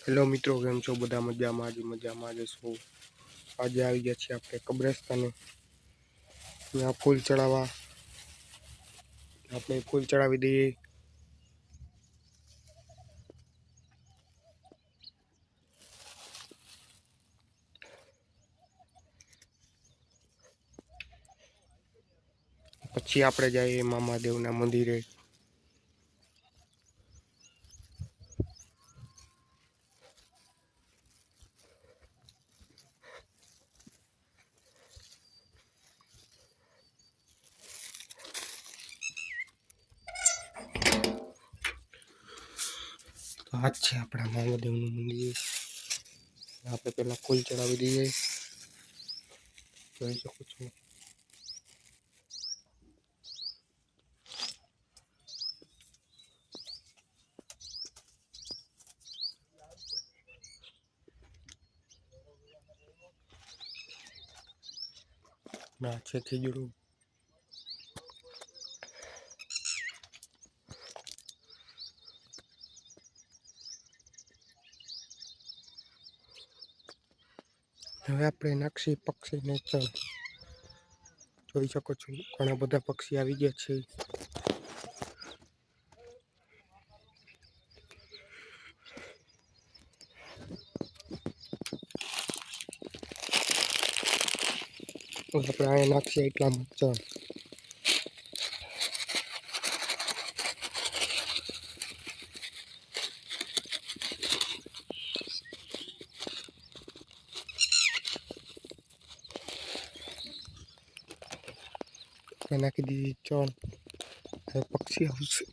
Hello મિત્રો, કેમ છો? બધા મજામાં જ છો? આજે આવી ગયા છીએ આપણે કબ્રસ્તાને. ત્યાં ફૂલ ચડાવવા આપણે ફૂલ ચડાવી દઈએ. પછી આપણે જઈએ મામાદેવના મંદિરે. તો આ જ છે આપણા મામાદેવનું મંદિર. આપણે પહેલાં ફૂલ ચડાવી દઈએ. જોઈ શકો છો. ના છે ખીજડું. હવે આપણે નાક્ષી પક્ષીને જોઈ શકો છો. ઘણા બધા પક્ષી આવી ગયા છે. આપણે અહીંયા નાખીએ એટલા મરચાં. નાખી દીધી ચણ. હવે પક્ષી આવશે.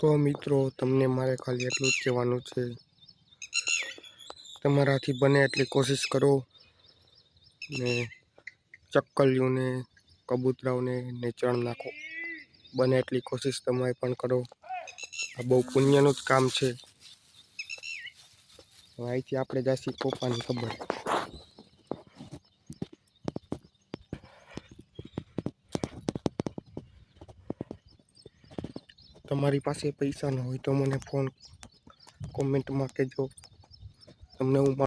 તો મિત્રો, તમને મારે ખાલી એટલું જ કહેવાનું છે. તમારાથી બને એટલી કોશિશ કરો ને ચક્કલીઓને, કબૂતરાઓને ચણ નાખો. બને એટલી કોશિશ તમે પણ કરો. આ બહુ પુણ્યનું જ કામ છે. અહીંથી આપણે જાસી પોપાની ખબર. તમારી પાસે પૈસા ન હોય તો મને કોમેન્ટમાં કહેજો. તમને હું